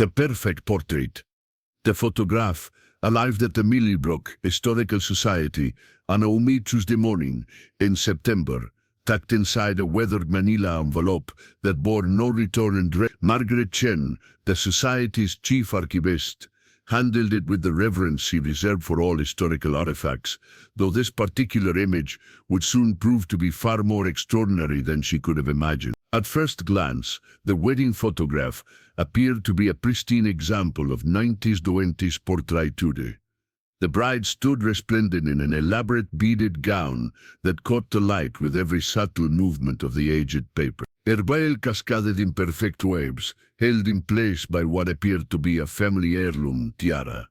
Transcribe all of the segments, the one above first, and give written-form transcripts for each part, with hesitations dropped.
The perfect portrait. The photograph arrived at the Millbrook Historical Society on a humid Tuesday morning in September, tucked inside a weathered manila envelope that bore no return address. Margaret Chen, the Society's chief archivist, handled it with the reverence she reserved for all historical artifacts, though this particular image would soon prove to be far more extraordinary than she could have imagined. At first glance, the wedding photograph appeared to be a pristine example of 1920s portraiture. The bride stood resplendent in an elaborate beaded gown that caught the light with every subtle movement of the aged paper. Her veil cascaded in perfect waves, held in place by what appeared to be a family heirloom tiara.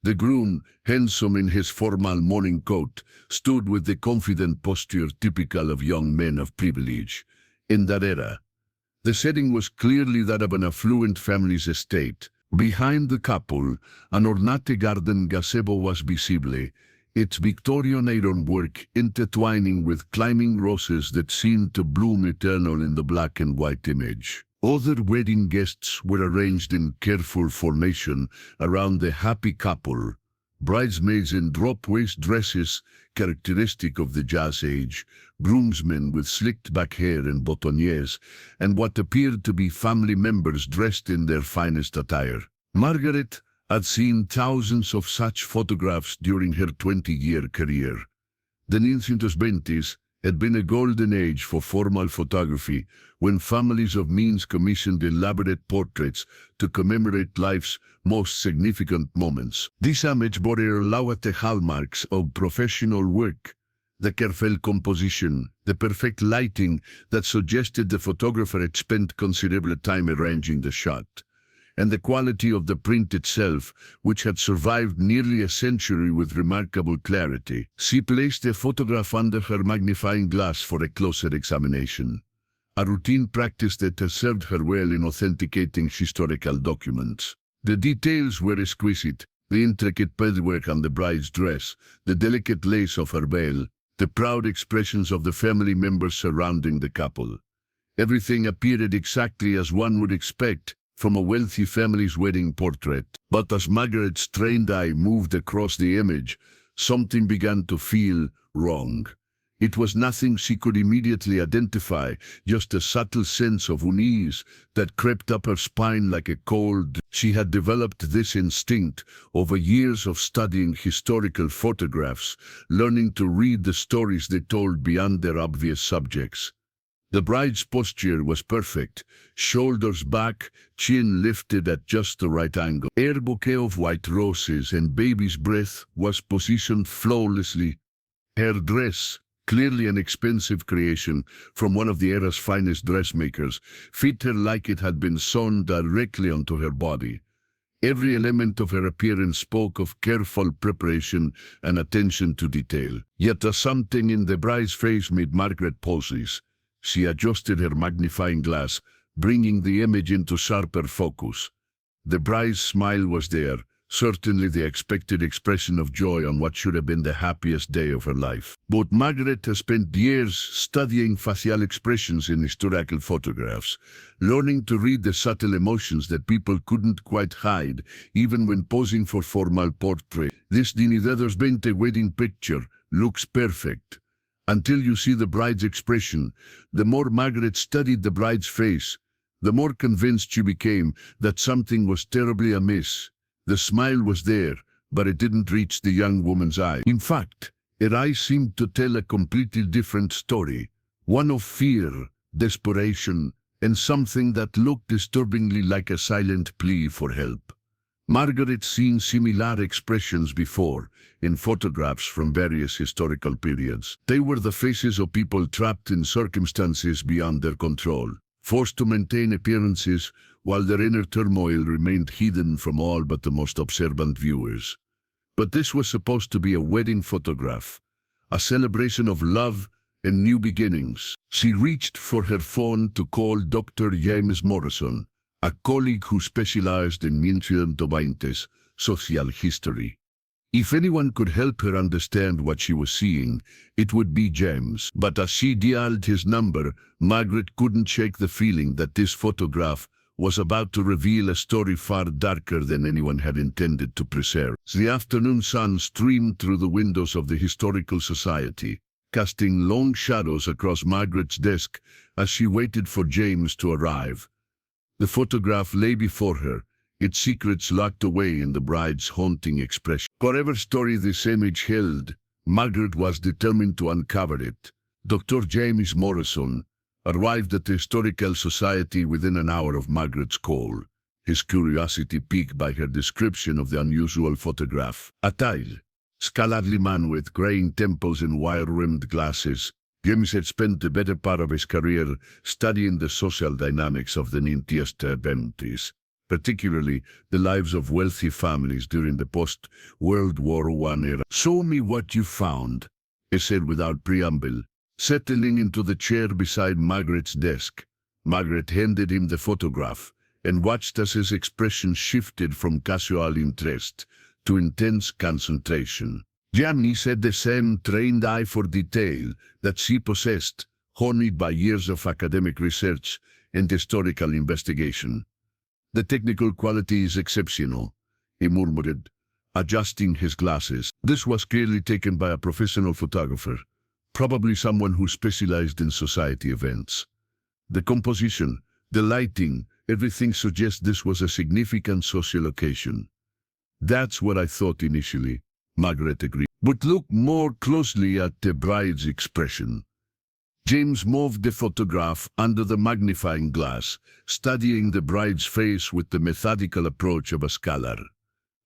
The groom, handsome in his formal morning coat, stood with the confident posture typical of young men of privilege. In that era, the setting was clearly that of an affluent family's estate. Behind the couple, an ornate garden gazebo was visible, its Victorian ironwork intertwining with climbing roses that seemed to bloom eternal in the black and white image. Other wedding guests were arranged in careful formation around the happy couple, bridesmaids in drop-waist dresses characteristic of the Jazz Age, groomsmen with slicked-back hair and boutonnieres, and what appeared to be family members dressed in their finest attire. Margaret had seen thousands of such photographs during her 20-year career. The 1920s had been a golden age for formal photography, when families of means commissioned elaborate portraits to commemorate life's most significant moments. This image bore the hallmarks of professional work, the careful composition, the perfect lighting that suggested the photographer had spent considerable time arranging the shot, and the quality of the print itself, which had survived nearly a century with remarkable clarity. She placed the photograph under her magnifying glass for a closer examination, a routine practice that has served her well in authenticating historical documents. The details were exquisite, the intricate beadwork on the bride's dress, the delicate lace of her veil, the proud expressions of the family members surrounding the couple. Everything appeared exactly as one would expect from a wealthy family's wedding portrait. But as Margaret's trained eye moved across the image, something began to feel wrong. It was nothing she could immediately identify, just a subtle sense of unease that crept up her spine like a cold. She had developed this instinct over years of studying historical photographs, learning to read the stories they told beyond their obvious subjects. The bride's posture was perfect, shoulders back, chin lifted at just the right angle. Her bouquet of white roses and baby's breath was positioned flawlessly. Her dress, clearly an expensive creation from one of the era's finest dressmakers, fit her like it had been sewn directly onto her body. Every element of her appearance spoke of careful preparation and attention to detail. Yet something in the bride's face made Margaret pause. She adjusted her magnifying glass, bringing the image into sharper focus. The bride's smile was there, certainly the expected expression of joy on what should have been the happiest day of her life. But Margaret has spent years studying facial expressions in historical photographs, learning to read the subtle emotions that people couldn't quite hide, even when posing for formal portraits. This 1920 wedding picture looks perfect. Until you see the bride's expression. The more Margaret studied the bride's face, the more convinced she became that something was terribly amiss. The smile was there, but it didn't reach the young woman's eye. In fact, her eyes seemed to tell a completely different story, one of fear, desperation, and something that looked disturbingly like a silent plea for help. Margaret had seen similar expressions before, in photographs from various historical periods. They were the faces of people trapped in circumstances beyond their control, forced to maintain appearances while their inner turmoil remained hidden from all but the most observant viewers. But this was supposed to be a wedding photograph, a celebration of love and new beginnings. She reached for her phone to call Dr. James Morrison, a colleague who specialized in 1920s social history. If anyone could help her understand what she was seeing, it would be James. But as she dialed his number, Margaret couldn't shake the feeling that this photograph was about to reveal a story far darker than anyone had intended to preserve. The afternoon sun streamed through the windows of the Historical Society, casting long shadows across Margaret's desk as she waited for James to arrive. The photograph lay before her, its secrets locked away in the bride's haunting expression. Whatever story this image held, Margaret was determined to uncover it. Dr. James Morrison arrived at the Historical Society within an hour of Margaret's call, his curiosity piqued by her description of the unusual photograph. A tall, scholarly man with graying temples and wire-rimmed glasses, James had spent the better part of his career studying the social dynamics of the 1920s, particularly the lives of wealthy families during the post-World War I era. "Show me what you found," he said without preamble, settling into the chair beside Margaret's desk. Margaret handed him the photograph and watched as his expression shifted from casual interest to intense concentration. Janice had the same trained eye for detail that she possessed, honed by years of academic research and historical investigation. "The technical quality is exceptional," he murmured, adjusting his glasses. This was clearly taken by a professional photographer, probably someone who specialized in society events. The composition, the lighting, everything suggests this was a significant social occasion. "That's what I thought initially," Margaret agreed. "But look more closely at the bride's expression." James moved the photograph under the magnifying glass, studying the bride's face with the methodical approach of a scholar.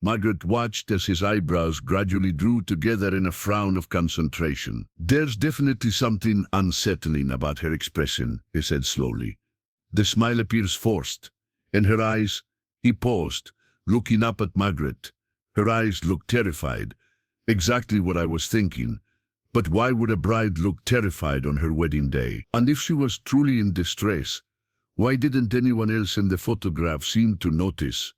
Margaret watched as his eyebrows gradually drew together in a frown of concentration. "There's definitely something unsettling about her expression," he said slowly. "The smile appears forced. In her eyes," he paused, looking up at Margaret. "Her eyes look terrified. Exactly what I was thinking. But why would a bride look terrified on her wedding day? And if she was truly in distress, why didn't anyone else in the photograph seem to notice?"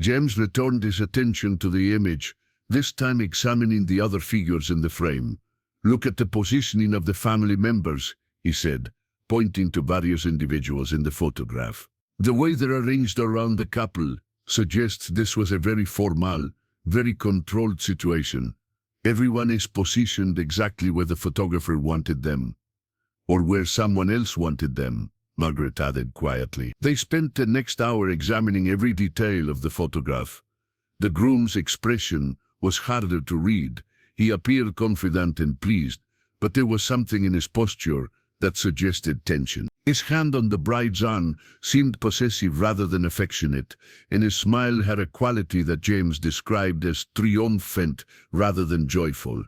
James returned his attention to the image, this time examining the other figures in the frame. "Look at the positioning of the family members," he said, pointing to various individuals in the photograph. "The way they're arranged around the couple suggests this was a very formal, very controlled situation. Everyone is positioned exactly where the photographer wanted them, or where someone else wanted them," Margaret added quietly. They spent the next hour examining every detail of the photograph. The groom's expression was harder to read. He appeared confident and pleased, but there was something in his posture that suggested tension. His hand on the bride's arm seemed possessive rather than affectionate, and his smile had a quality that James described as triumphant rather than joyful.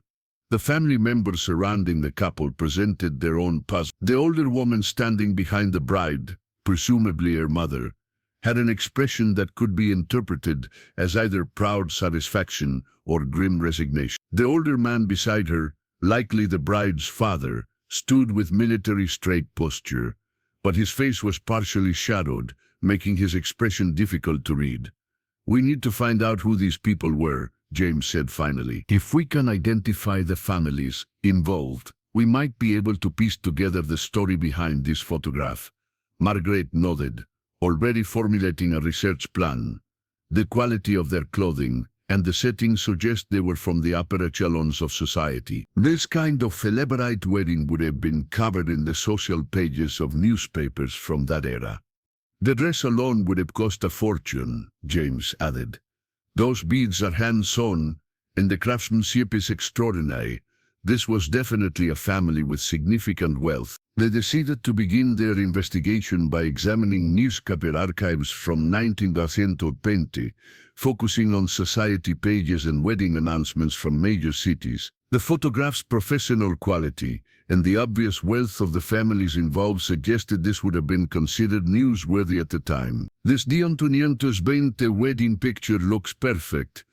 The family members surrounding the couple presented their own puzzle. The older woman standing behind the bride, presumably her mother, had an expression that could be interpreted as either proud satisfaction or grim resignation. The older man beside her, likely the bride's father, stood with military straight posture, but his face was partially shadowed, making his expression difficult to read. "We need to find out who these people were," James said finally. "If we can identify the families involved, we might be able to piece together the story behind this photograph." Margaret nodded, already formulating a research plan. The quality of their clothing and the setting suggest they were from the upper echelons of society. This kind of elaborate wedding would have been covered in the social pages of newspapers from that era. "The dress alone would have cost a fortune," James added. "Those beads are hand-sewn, and the craftsmanship is extraordinary. This was definitely a family with significant wealth." They decided to begin their investigation by examining newspaper archives from 1920, focusing on society pages and wedding announcements from major cities. The photograph's professional quality and the obvious wealth of the families involved suggested this would have been considered newsworthy at the time. "This 1920 wedding picture looks perfect,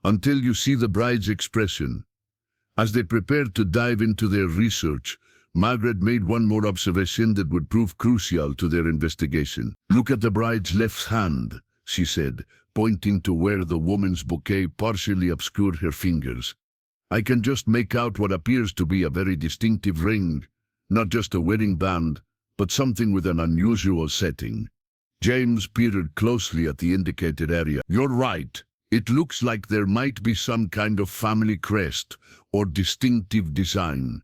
until you see the bride's expression." As they prepared to dive into their research, Margaret made one more observation that would prove crucial to their investigation. "Look at the bride's left hand," she said, pointing to where the woman's bouquet partially obscured her fingers. "I can just make out what appears to be a very distinctive ring, not just a wedding band, but something with an unusual setting." James peered closely at the indicated area. You're right. It looks like there might be some kind of family crest or distinctive design.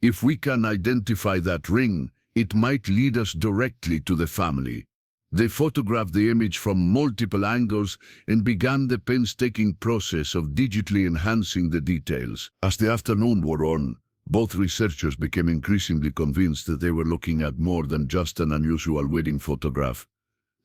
If we can identify that ring, it might lead us directly to the family. They photographed the image from multiple angles and began the painstaking process of digitally enhancing the details. As the afternoon wore on, both researchers became increasingly convinced that they were looking at more than just an unusual wedding photograph.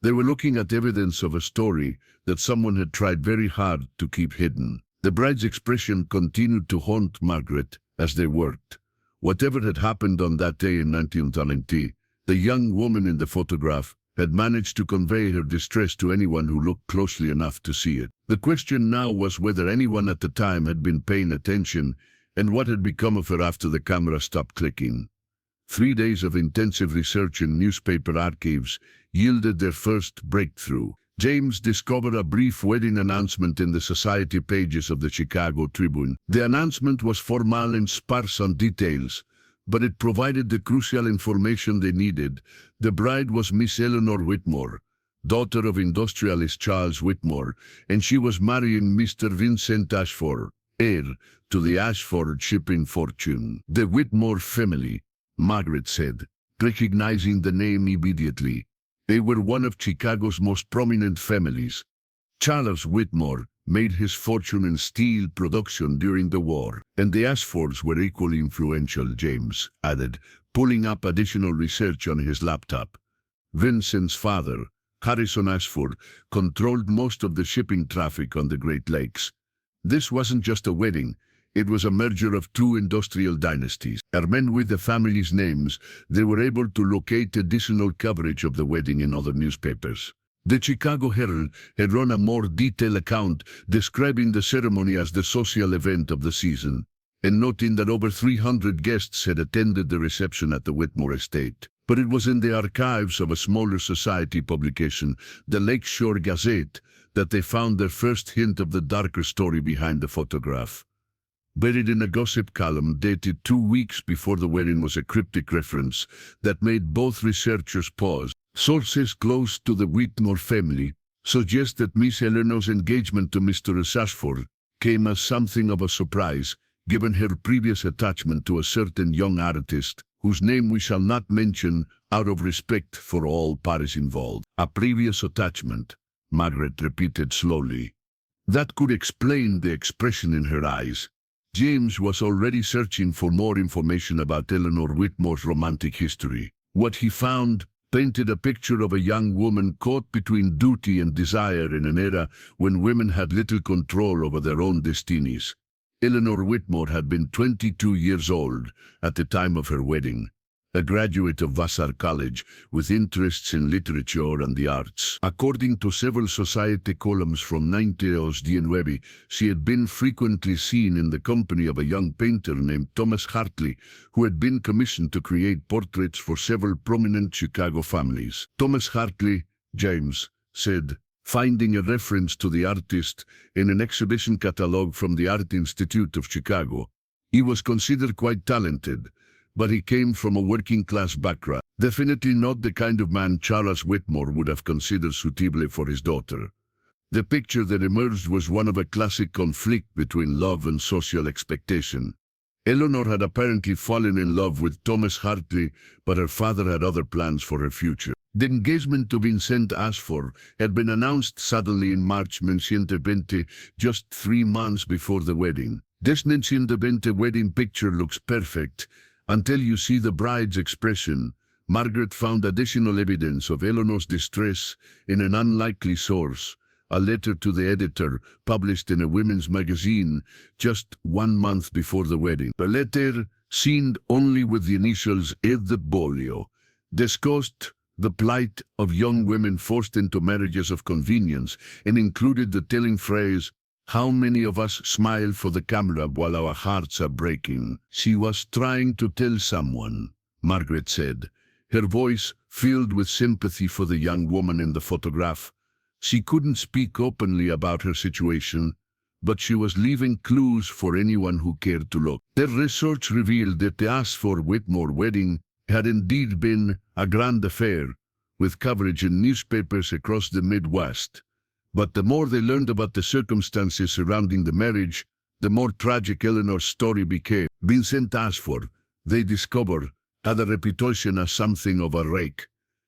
They were looking at evidence of a story that someone had tried very hard to keep hidden. The bride's expression continued to haunt Margaret as they worked. Whatever had happened on that day in 1920, the young woman in the photograph had managed to convey her distress to anyone who looked closely enough to see it. The question now was whether anyone at the time had been paying attention and what had become of her after the camera stopped clicking. 3 days of intensive research in newspaper archives yielded their first breakthrough. James discovered a brief wedding announcement in the society pages of the Chicago Tribune. The announcement was formal and sparse on details, but it provided the crucial information they needed. The bride was Miss Eleanor Whitmore, daughter of industrialist Charles Whitmore, and she was marrying Mr. Vincent Ashford, heir to the Ashford shipping fortune. The Whitmore family, Margaret said, recognizing the name immediately. They were one of Chicago's most prominent families. Charles Whitmore made his fortune in steel production during the war, and the Ashfords were equally influential, James added, pulling up additional research on his laptop. Vincent's father, Harrison Ashford, controlled most of the shipping traffic on the Great Lakes. This wasn't just a wedding, it was a merger of two industrial dynasties. Armed with the family's names, they were able to locate additional coverage of the wedding in other newspapers. The Chicago Herald had run a more detailed account describing the ceremony as the social event of the season, and noting that over 300 guests had attended the reception at the Whitmore estate. But it was in the archives of a smaller society publication, the Lakeshore Gazette, that they found their first hint of the darker story behind the photograph. Buried in a gossip column dated 2 weeks before the wedding was a cryptic reference that made both researchers pause. Sources close to the Whitmore family suggest that Miss Eleanor's engagement to Mr. Ashford came as something of a surprise, given her previous attachment to a certain young artist whose name we shall not mention out of respect for all parties involved. A previous attachment, Margaret repeated slowly. That could explain the expression in her eyes. James was already searching for more information about Eleanor Whitmore's romantic history. What he found painted a picture of a young woman caught between duty and desire in an era when women had little control over their own destinies. Eleanor Whitmore had been 22 years old at the time of her wedding, a graduate of Vassar College with interests in literature and the arts. According to several society columns from 1919, she had been frequently seen in the company of a young painter named Thomas Hartley, who had been commissioned to create portraits for several prominent Chicago families. Thomas Hartley, James said, finding a reference to the artist in an exhibition catalogue from the Art Institute of Chicago. He was considered quite talented, but he came from a working-class background. Definitely not the kind of man Charles Whitmore would have considered suitably for his daughter. The picture that emerged was one of a classic conflict between love and social expectation. Eleanor had apparently fallen in love with Thomas Hartley, but her father had other plans for her future. The engagement to Vincent Ashford had been announced suddenly in March 1920, just 3 months before the wedding. This 1920 wedding picture looks perfect, until you see the bride's expression. Margaret found additional evidence of Eleanor's distress in an unlikely source, a letter to the editor published in a women's magazine just 1 month before the wedding. The letter, signed only with the initials Ed Bolio, discussed the plight of young women forced into marriages of convenience and included the telling phrase, "How many of us smile for the camera while our hearts are breaking?" She was trying to tell someone, Margaret said, her voice filled with sympathy for the young woman in the photograph. She couldn't speak openly about her situation, but she was leaving clues for anyone who cared to look. Their research revealed that the Ashford-Whitmore wedding had indeed been a grand affair, with coverage in newspapers across the Midwest. But the more they learned about the circumstances surrounding the marriage, the more tragic Eleanor's story became. Vincent Ashford, they discovered, had a reputation as something of a rake.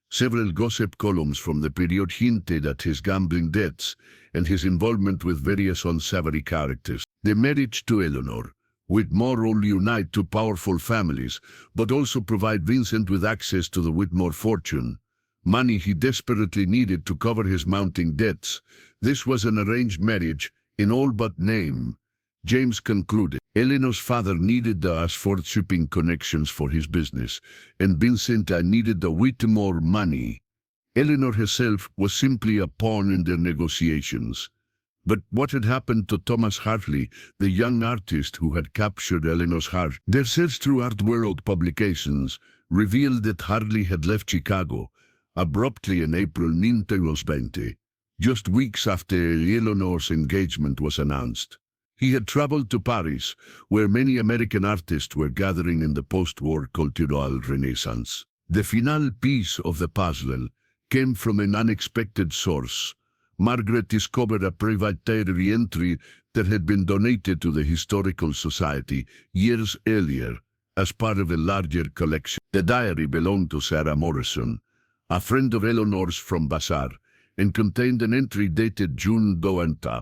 Several gossip columns from the period hinted at his gambling debts and his involvement with various unsavory characters. The marriage to Eleanor, Whitmore will unite two powerful families, but also provide Vincent with access to the Whitmore fortune, money he desperately needed to cover his mounting debts. This was an arranged marriage, in all but name. James concluded. Eleanor's father needed the Ashford shipping connections for his business, and Vincent needed the Whitmore money. Eleanor herself was simply a pawn in their negotiations. But what had happened to Thomas Hartley, the young artist who had captured Eleanor's heart? Their search through Art World publications revealed that Hartley had left Chicago abruptly in April 1920, just weeks after Eleanor's engagement was announced. He had traveled to Paris, where many American artists were gathering in the post-war cultural renaissance. The final piece of the puzzle came from an unexpected source. Margaret discovered a private diary entry that had been donated to the Historical Society years earlier as part of a larger collection. The diary belonged to Sarah Morrison, a friend of Eleanor's from Vassar, and contained an entry dated June 20,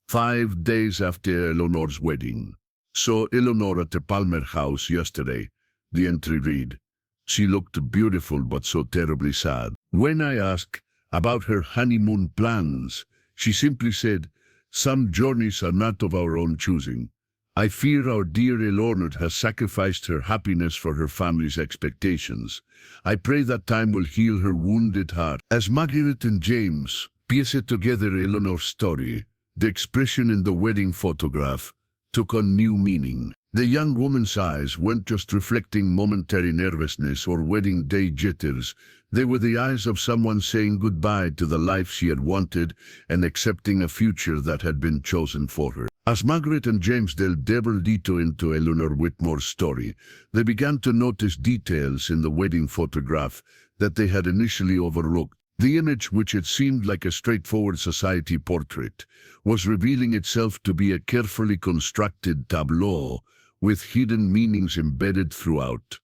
5 days after Eleanor's wedding. Saw Eleanor at the Palmer house yesterday, the entry read. She looked beautiful but so terribly sad. When I asked about her honeymoon plans, she simply said, "Some journeys are not of our own choosing. I fear our dear Eleanor has sacrificed her happiness for her family's expectations. I pray that time will heal her wounded heart." As Margaret and James pieced together Eleanor's story, the expression in the wedding photograph took on new meaning. The young woman's eyes weren't just reflecting momentary nervousness or wedding day jitters. They were the eyes of someone saying goodbye to the life she had wanted and accepting a future that had been chosen for her. As Margaret and James delved deeper into Eleanor Whitmore's story, they began to notice details in the wedding photograph that they had initially overlooked. The image, which had seemed like a straightforward society portrait, was revealing itself to be a carefully constructed tableau with hidden meanings embedded throughout.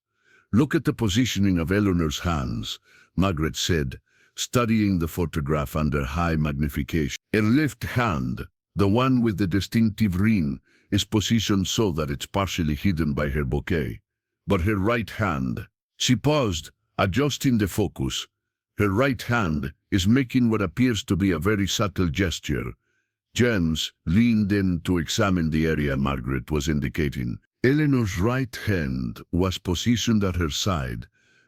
"Look at the positioning of Eleanor's hands," Margaret said, studying the photograph under high magnification. Her left hand, the one with the distinctive ring, is positioned so that it's partially hidden by her bouquet. But her right hand, she paused, adjusting the focus. Her right hand is making what appears to be a very subtle gesture. James leaned in to examine the area Margaret was indicating. Eleanor's right hand was positioned at her side,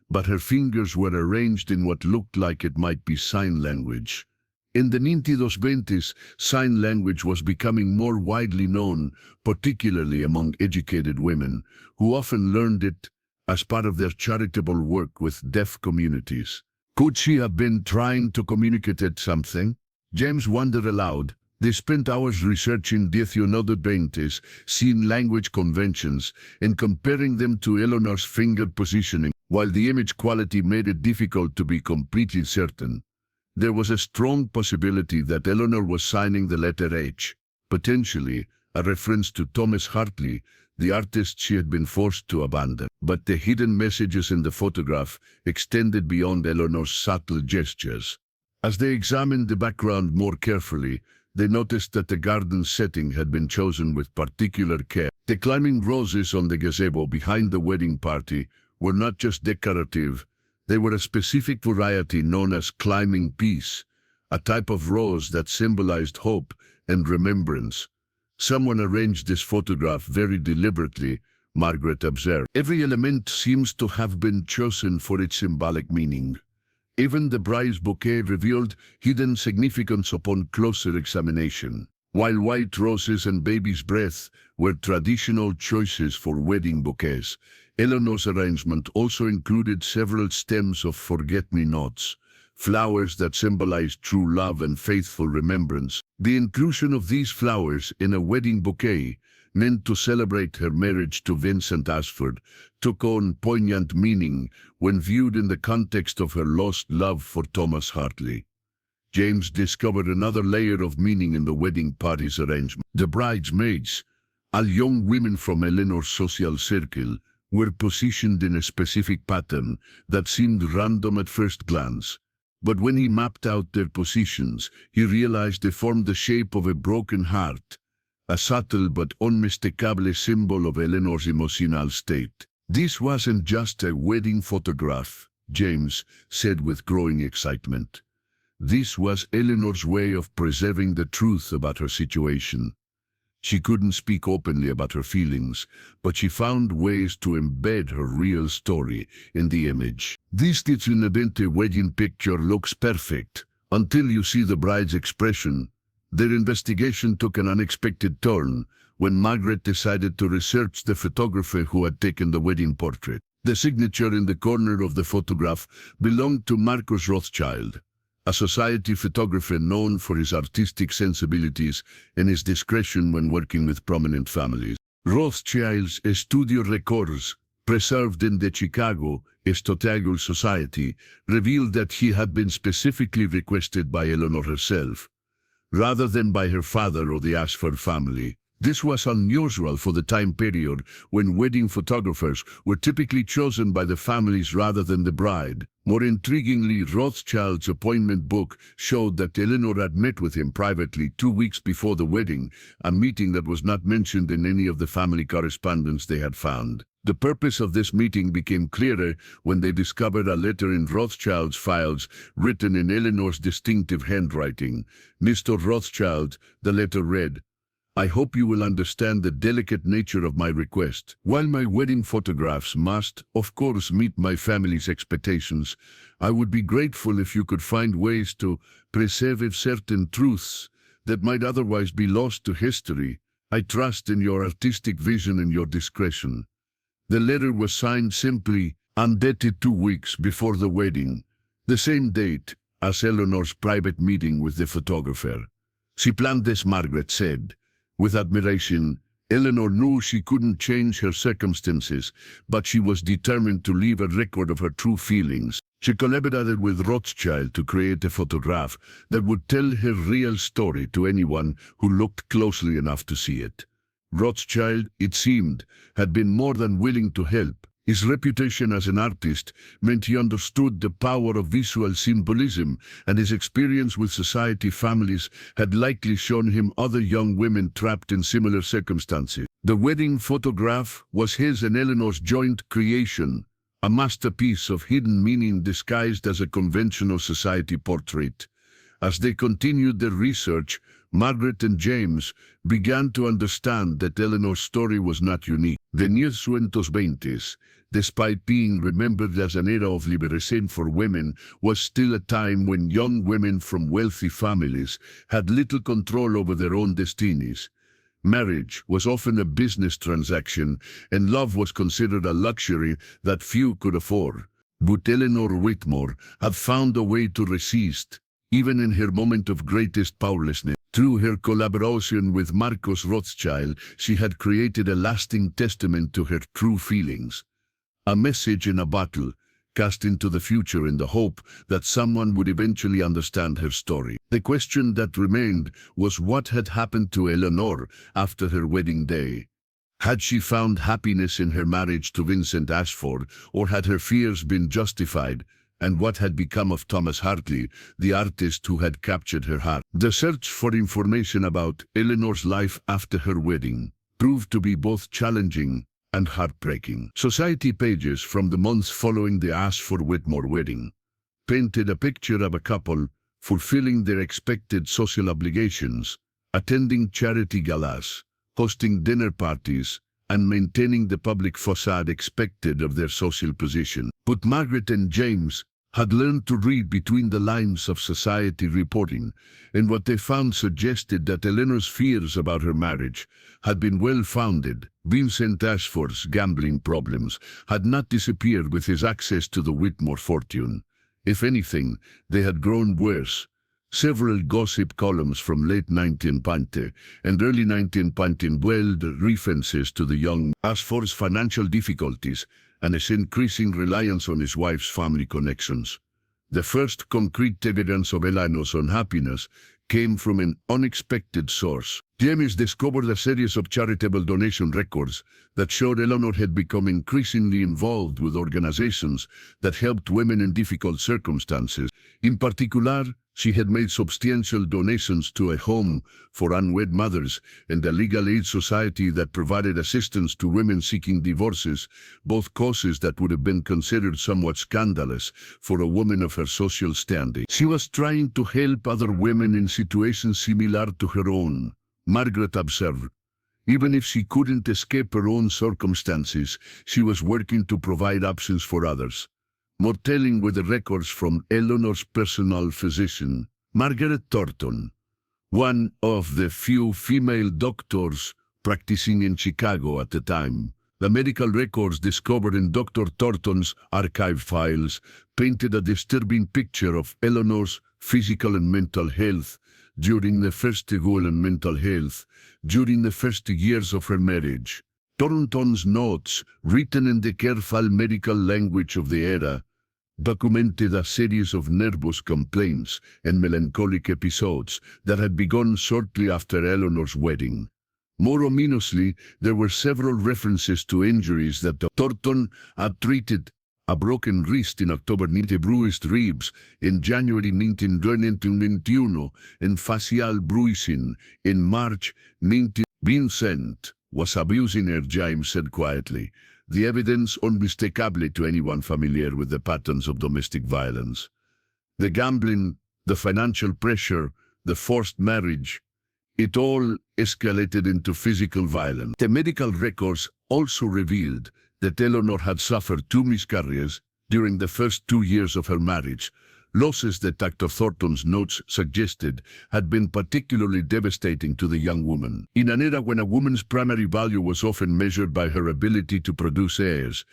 but her fingers were arranged in what looked like it might be sign language. In the 1920s, sign language was becoming more widely known, particularly among educated women, who often learned it as part of their charitable work with deaf communities. Could she have been trying to communicate something? James wondered aloud. They spent hours researching the 1920s, seeing language conventions, and comparing them to Eleanor's finger positioning. While the image quality made it difficult to be completely certain, there was a strong possibility that Eleanor was signing the letter H, potentially a reference to Thomas Hartley, the artist she had been forced to abandon. But the hidden messages in the photograph extended beyond Eleanor's subtle gestures. As they examined the background more carefully, they noticed that the garden setting had been chosen with particular care. The climbing roses on the gazebo behind the wedding party were not just decorative, they were a specific variety known as climbing peace, a type of rose that symbolized hope and remembrance. Someone arranged this photograph very deliberately, Margaret observed. Every element seems to have been chosen for its symbolic meaning. Even the bride's bouquet revealed hidden significance upon closer examination. While white roses and baby's breath were traditional choices for wedding bouquets, Eleanor's arrangement also included several stems of forget-me-nots, flowers that symbolized true love and faithful remembrance. The inclusion of these flowers in a wedding bouquet meant to celebrate her marriage to Vincent Ashford, took on poignant meaning when viewed in the context of her lost love for Thomas Hartley. James discovered another layer of meaning in the wedding party's arrangement. The bridesmaids, all young women from Eleanor's social circle, were positioned in a specific pattern that seemed random at first glance. But when he mapped out their positions, he realized they formed the shape of a broken heart, a subtle but unmistakable symbol of Eleanor's emotional state. This wasn't just a wedding photograph, James said with growing excitement. This was Eleanor's way of preserving the truth about her situation. She couldn't speak openly about her feelings, but she found ways to embed her real story in the image. This Titsunabente wedding picture looks perfect until you see the bride's expression. Their investigation took an unexpected turn when Margaret decided to research the photographer who had taken the wedding portrait. The signature in the corner of the photograph belonged to Marcus Rothschild, a society photographer known for his artistic sensibilities and his discretion when working with prominent families. Rothschild's studio records, preserved in the Chicago Historical Society, revealed that he had been specifically requested by Eleanor herself, rather than by her father or the Ashford family. This was unusual for the time period when wedding photographers were typically chosen by the families rather than the bride. More intriguingly, Rothschild's appointment book showed that Eleanor had met with him privately 2 weeks before the wedding, a meeting that was not mentioned in any of the family correspondence they had found. The purpose of this meeting became clearer when they discovered a letter in Rothschild's files written in Eleanor's distinctive handwriting. "Mr. Rothschild," the letter read, "I hope you will understand the delicate nature of my request. While my wedding photographs must, of course, meet my family's expectations, I would be grateful if you could find ways to preserve certain truths that might otherwise be lost to history. I trust in your artistic vision and your discretion." The letter was signed simply, undated 2 weeks before the wedding, the same date as Eleanor's private meeting with the photographer. "She planned this," Margaret said. With admiration, Eleanor knew she couldn't change her circumstances, but she was determined to leave a record of her true feelings. She collaborated with Rothschild to create a photograph that would tell her real story to anyone who looked closely enough to see it. Rothschild, it seemed, had been more than willing to help. His reputation as an artist meant he understood the power of visual symbolism, and his experience with society families had likely shown him other young women trapped in similar circumstances. The wedding photograph was his and Eleanor's joint creation, a masterpiece of hidden meaning disguised as a conventional society portrait. As they continued their research, Margaret and James began to understand that Eleanor's story was not unique. The 1920s, despite being remembered as an era of liberation for women, was still a time when young women from wealthy families had little control over their own destinies. Marriage was often a business transaction, and love was considered a luxury that few could afford. But Eleanor Whitmore had found a way to resist, even in her moment of greatest powerlessness. Through her collaboration with Marcus Rothschild, she had created a lasting testament to her true feelings. A message in a bottle, cast into the future in the hope that someone would eventually understand her story. The question that remained was what had happened to Eleanor after her wedding day. Had she found happiness in her marriage to Vincent Ashford, or had her fears been justified? And what had become of Thomas Hartley, the artist who had captured her heart? The search for information about Eleanor's life after her wedding proved to be both challenging and heartbreaking. Society pages from the months following the Ashford-Whitmore wedding painted a picture of a couple fulfilling their expected social obligations, attending charity galas, hosting dinner parties, and maintaining the public facade expected of their social position. But Margaret and James had learned to read between the lines of society reporting, and what they found suggested that Eleanor's fears about her marriage had been well-founded. Vincent Ashford's gambling problems had not disappeared with his access to the Whitmore fortune. If anything, they had grown worse. Several gossip columns from late 1920 and early 1920 dwelled references to the young Ashford's financial difficulties and his increasing reliance on his wife's family connections. The first concrete evidence of Eleanor's unhappiness came from an unexpected source. James discovered a series of charitable donation records that showed Eleanor had become increasingly involved with organizations that helped women in difficult circumstances. In particular, she had made substantial donations to a home for unwed mothers and a legal aid society that provided assistance to women seeking divorces, both causes that would have been considered somewhat scandalous for a woman of her social standing. She was trying to help other women in situations similar to her own, Margaret observed. Even if she couldn't escape her own circumstances, she was working to provide options for others. More telling were the records from Eleanor's personal physician, Margaret Thornton, one of the few female doctors practicing in Chicago at the time. The medical records discovered in Dr. Thornton's archive files painted a disturbing picture of Eleanor's physical and mental health during the first years of her marriage. Thornton's notes, written in the careful medical language of the era, documented a series of nervous complaints and melancholic episodes that had begun shortly after Eleanor's wedding. More ominously, there were several references to injuries that Thornton had treated: a broken wrist in October, bruised ribs in January 1921, and facial bruising in March 19. Vincent was abusing her, James said quietly, the evidence unmistakably to anyone familiar with the patterns of domestic violence. The gambling, the financial pressure, the forced marriage, it all escalated into physical violence. The medical records also revealed that Eleanor had suffered 2 miscarriages during the first 2 years of her marriage, losses that Dr. Thornton's notes suggested had been particularly devastating to the young woman. In an era when a woman's primary value was often measured by her ability to produce heirs,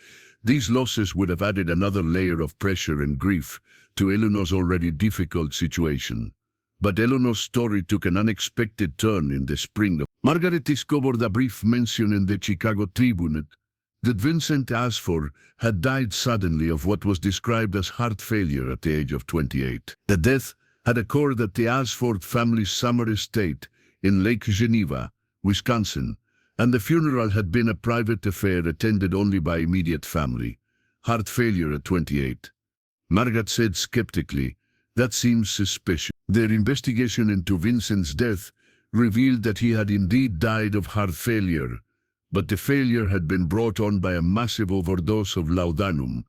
these losses would have added another layer of pressure and grief to Eleanor's already difficult situation. But Eleanor's story took an unexpected turn in the spring. Margaret discovered a brief mention in the Chicago Tribune that Vincent Ashford had died suddenly of what was described as heart failure at the age of 28. The death had occurred at the Ashford family's summer estate in Lake Geneva, Wisconsin, and the funeral had been a private affair attended only by immediate family. Heart failure at 28. Margaret said skeptically, "That seems suspicious." Their investigation into Vincent's death revealed that he had indeed died of heart failure, but the failure had been brought on by a massive overdose of laudanum,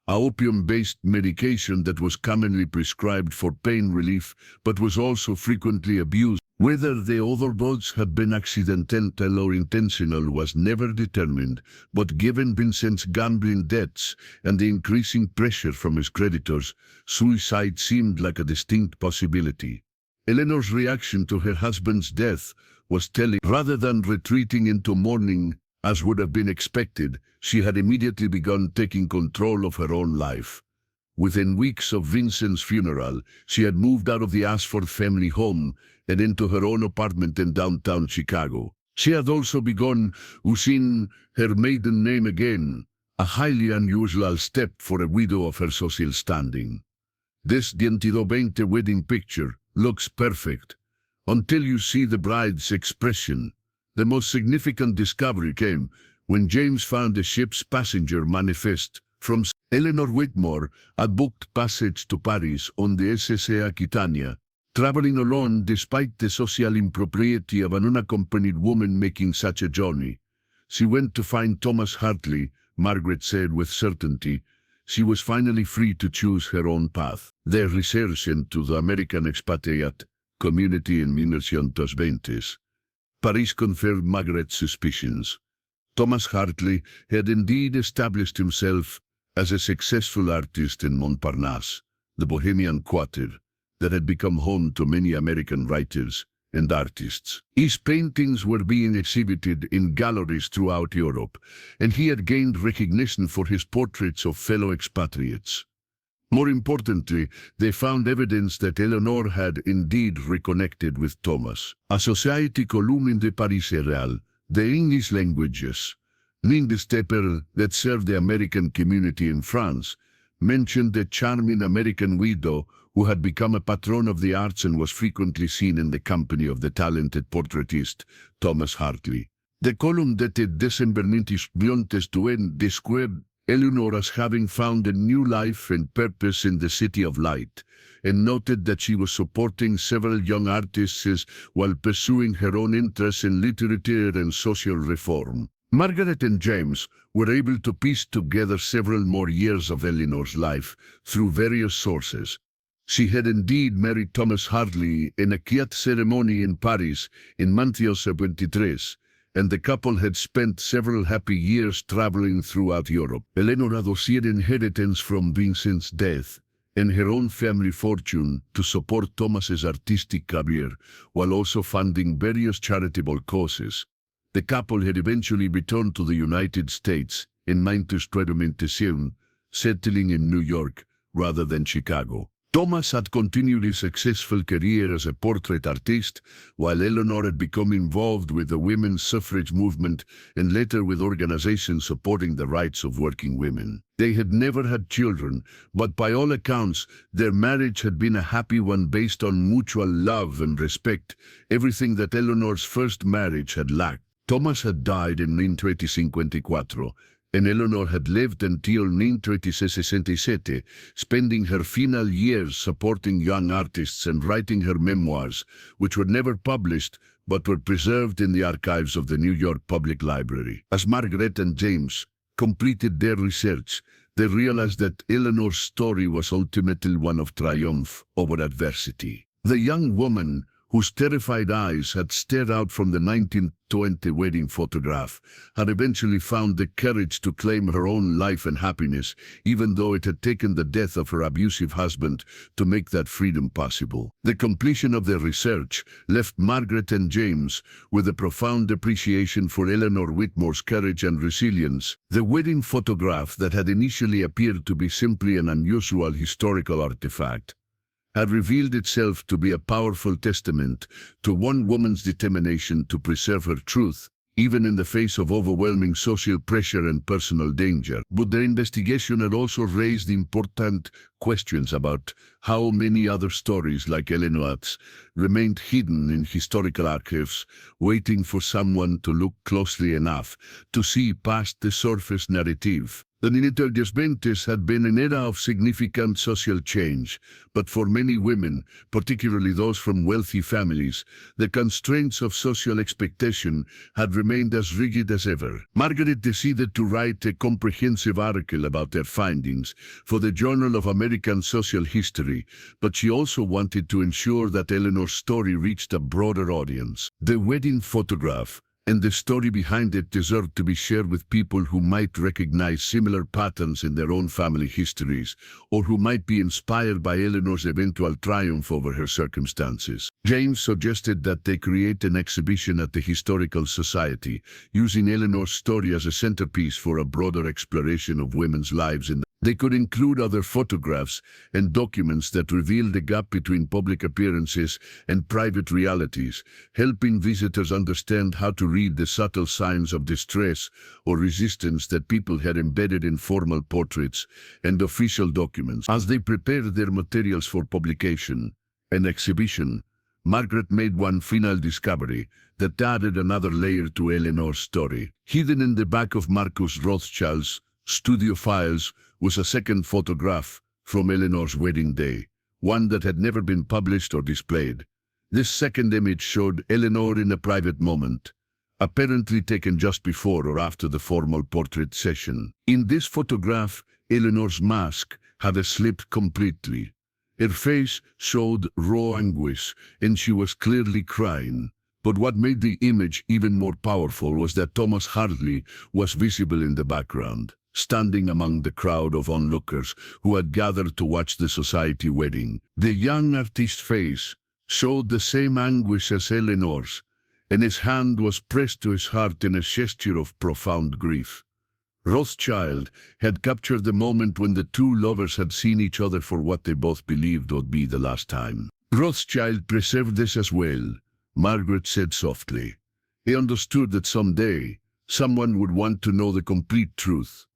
a opium-based medication that was commonly prescribed for pain relief but was also frequently abused. Whether the overdose had been accidental or intentional was never determined, but given Vincent's gambling debts and the increasing pressure from his creditors, suicide seemed like a distinct possibility. Eleanor's reaction to her husband's death was telling. Rather than retreating into mourning, as would have been expected, she had immediately begun taking control of her own life. Within weeks of Vincent's funeral, she had moved out of the Ashford family home and into her own apartment in downtown Chicago. She had also begun using her maiden name again, a highly unusual step for a widow of her social standing. This 2020 wedding picture looks perfect, until you see the bride's expression. The most significant discovery came when James found the ship's passenger manifest from Eleanor Whitmore had booked passage to Paris on the SS Aquitania, traveling alone despite the social impropriety of an unaccompanied woman making such a journey. She went to find Thomas Hartley, Margaret said with certainty. She was finally free to choose her own path. Their research into the American expatriate community in 1920s. Paris confirmed Margaret's suspicions. Thomas Hartley had indeed established himself as a successful artist in Montparnasse, the Bohemian quarter that had become home to many American writers and artists. His paintings were being exhibited in galleries throughout Europe, and he had gained recognition for his portraits of fellow expatriates. More importantly, they found evidence that Eleanor had indeed reconnected with Thomas. A society column de Paris Real, the English languages, newspaper that served the American community in France, mentioned the charming American widow who had become a patron of the arts and was frequently seen in the company of the talented portraitist Thomas Hartley. The column dated December 1922 described Eleanor as having found a new life and purpose in the City of Light, and noted that she was supporting several young artists while pursuing her own interests in literature and social reform. Margaret and James were able to piece together several more years of Eleanor's life through various sources. She had indeed married Thomas Hartley in a quiet ceremony in Paris in 1973, and the couple had spent several happy years traveling throughout Europe. Eleanor had received inheritance from Vincent's death and her own family fortune to support Thomas's artistic career, while also funding various charitable causes. The couple had eventually returned to the United States in 1927, settling in New York rather than Chicago. Thomas had continued his successful career as a portrait artist, while Eleanor had become involved with the women's suffrage movement and later with organizations supporting the rights of working women. They had never had children, but by all accounts, their marriage had been a happy one based on mutual love and respect, everything that Eleanor's first marriage had lacked. Thomas had died in 1954, and Eleanor had lived until 1967, spending her final years supporting young artists and writing her memoirs, which were never published but were preserved in the archives of the New York Public Library. As Margaret and James completed their research, they realized that Eleanor's story was ultimately one of triumph over adversity. The young woman whose terrified eyes had stared out from the 1920 wedding photograph, had eventually found the courage to claim her own life and happiness, even though it had taken the death of her abusive husband to make that freedom possible. The completion of their research left Margaret and James with a profound appreciation for Eleanor Whitmore's courage and resilience. The wedding photograph that had initially appeared to be simply an unusual historical artifact had revealed itself to be a powerful testament to one woman's determination to preserve her truth, even in the face of overwhelming social pressure and personal danger. But their investigation had also raised important questions about how many other stories like Eleanor's remained hidden in historical archives, waiting for someone to look closely enough to see past the surface narrative. The 1920s had been an era of significant social change, but for many women, particularly those from wealthy families, the constraints of social expectation had remained as rigid as ever. Margaret decided to write a comprehensive article about their findings for the Journal of American Social History, but she also wanted to ensure that Eleanor's story reached a broader audience. The wedding photograph and the story behind it deserved to be shared with people who might recognize similar patterns in their own family histories, or who might be inspired by Eleanor's eventual triumph over her circumstances. James suggested that they create an exhibition at the Historical Society, using Eleanor's story as a centerpiece for a broader exploration of women's lives in They could include other photographs and documents that reveal the gap between public appearances and private realities, helping visitors understand how to read the subtle signs of distress or resistance that people had embedded in formal portraits and official documents. As they prepared their materials for publication and exhibition, Margaret made one final discovery that added another layer to Eleanor's story. Hidden in the back of Marcus Rothschild's studio files was a second photograph from Eleanor's wedding day, one that had never been published or displayed. This second image showed Eleanor in a private moment, apparently taken just before or after the formal portrait session. In this photograph, Eleanor's mask had slipped completely. Her face showed raw anguish, and she was clearly crying. But what made the image even more powerful was that Thomas Hartley was visible in the background, standing among the crowd of onlookers who had gathered to watch the society wedding. The young artist's face showed the same anguish as Eleanor's, and his hand was pressed to his heart in a gesture of profound grief. Rothschild had captured the moment when the two lovers had seen each other for what they both believed would be the last time. Rothschild preserved this as well, Margaret said softly. He understood that someday, someone would want to know the complete truth.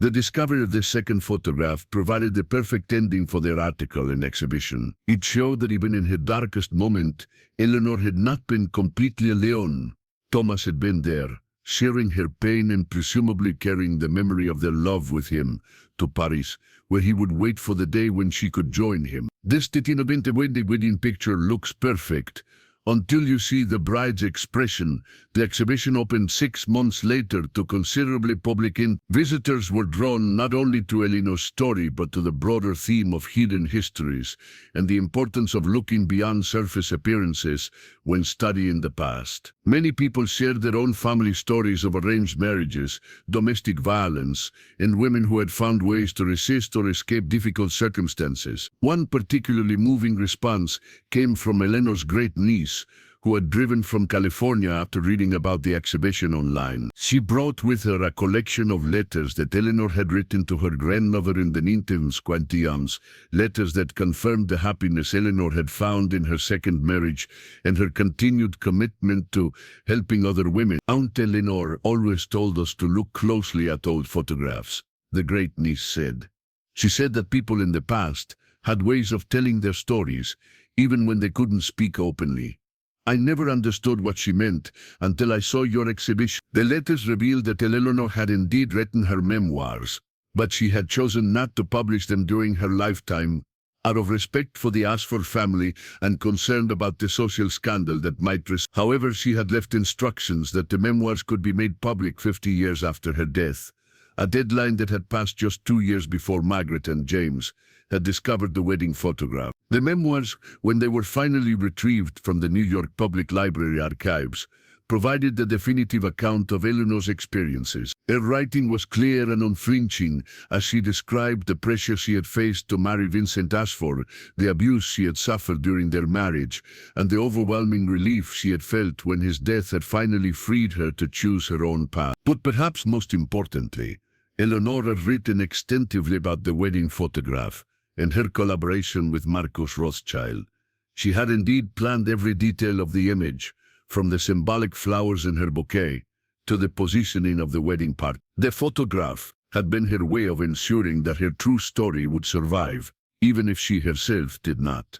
The discovery of this second photograph provided the perfect ending for their article and exhibition. It showed that even in her darkest moment, Eleanor had not been completely alone. Thomas had been there, sharing her pain and presumably carrying the memory of their love with him to Paris, where he would wait for the day when she could join him. This 1920 wedding picture looks perfect, until you see the bride's expression. The exhibition opened 6 months later to considerably public interest. Visitors were drawn not only to Eleanor's story but to the broader theme of hidden histories and the importance of looking beyond surface appearances when studying the past. Many people shared their own family stories of arranged marriages, domestic violence, and women who had found ways to resist or escape difficult circumstances. One particularly moving response came from Eleanor's great niece, who had driven from California after reading about the exhibition online. She brought with her a collection of letters that Eleanor had written to her grandmother in the 1920s, letters that confirmed the happiness Eleanor had found in her second marriage and her continued commitment to helping other women. Aunt Eleanor always told us to look closely at old photographs, the great niece said. She said that people in the past had ways of telling their stories, even when they couldn't speak openly. I never understood what she meant until I saw your exhibition. The letters revealed that Eleanor had indeed written her memoirs, but she had chosen not to publish them during her lifetime, out of respect for the Ashford family and concerned about the social scandal that might result. However, she had left instructions that the memoirs could be made public 50 years after her death, a deadline that had passed just 2 years before Margaret and James had discovered the wedding photograph. The memoirs, when they were finally retrieved from the New York Public Library archives, provided the definitive account of Eleanor's experiences. Her writing was clear and unflinching as she described the pressure she had faced to marry Vincent Ashford, the abuse she had suffered during their marriage, and the overwhelming relief she had felt when his death had finally freed her to choose her own path. But perhaps most importantly, Eleanor had written extensively about the wedding photograph and her collaboration with Marcus Rothschild. She had indeed planned every detail of the image, from the symbolic flowers in her bouquet to the positioning of the wedding party. The photograph had been her way of ensuring that her true story would survive, even if she herself did not.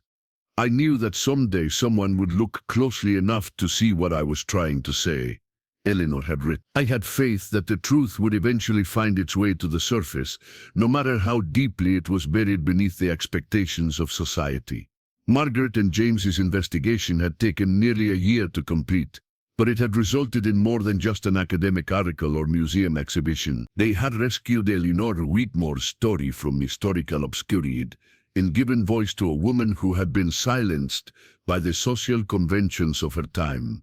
I knew that someday someone would look closely enough to see what I was trying to say, Eleanor had written. I had faith that the truth would eventually find its way to the surface, no matter how deeply it was buried beneath the expectations of society. Margaret and James's investigation had taken nearly a year to complete, but it had resulted in more than just an academic article or museum exhibition. They had rescued Eleanor Whitmore's story from historical obscurity and given voice to a woman who had been silenced by the social conventions of her time.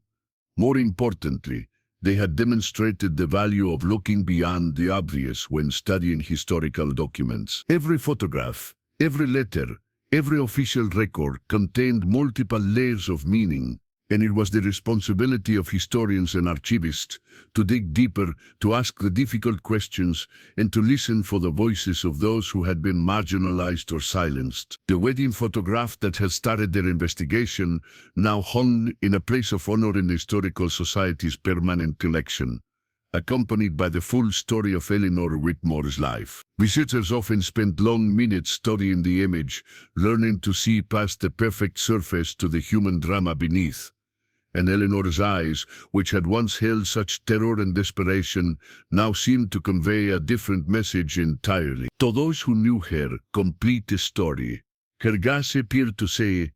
More importantly, they had demonstrated the value of looking beyond the obvious when studying historical documents. Every photograph, every letter, every official record contained multiple layers of meaning, and it was the responsibility of historians and archivists to dig deeper, to ask the difficult questions, and to listen for the voices of those who had been marginalized or silenced. The wedding photograph that had started their investigation now hung in a place of honor in the Historical Society's permanent collection, accompanied by the full story of Eleanor Whitmore's life. Visitors often spent long minutes studying the image, learning to see past the perfect surface to the human drama beneath. And Eleanor's eyes, which had once held such terror and desperation, now seemed to convey a different message entirely. To those who knew her complete story, her gaze appeared to say,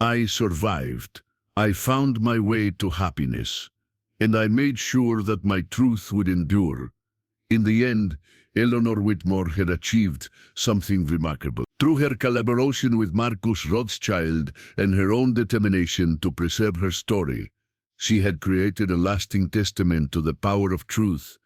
"I survived. I found my way to happiness. And I made sure that my truth would endure." In the end, Eleanor Whitmore had achieved something remarkable. Through her collaboration with Marcus Rothschild and her own determination to preserve her story, she had created a lasting testament to the power of truth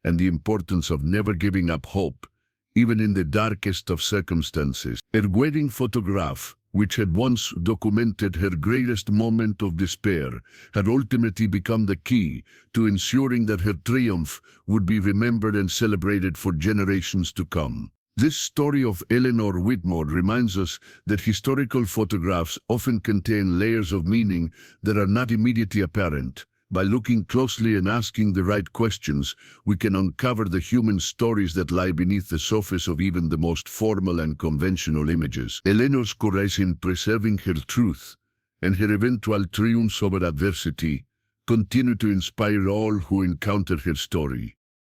and the importance of never giving up hope, even in the darkest of circumstances. Her wedding photograph, which had once documented her greatest moment of despair, had ultimately become the key to ensuring that her triumph would be remembered and celebrated for generations to come. This story of Eleanor Whitmore reminds us that historical photographs often contain layers of meaning that are not immediately apparent. By looking closely and asking the right questions, we can uncover the human stories that lie beneath the surface of even the most formal and conventional images. Eleanor's courage in preserving her truth and her eventual triumph over adversity continue to inspire all who encounter her story.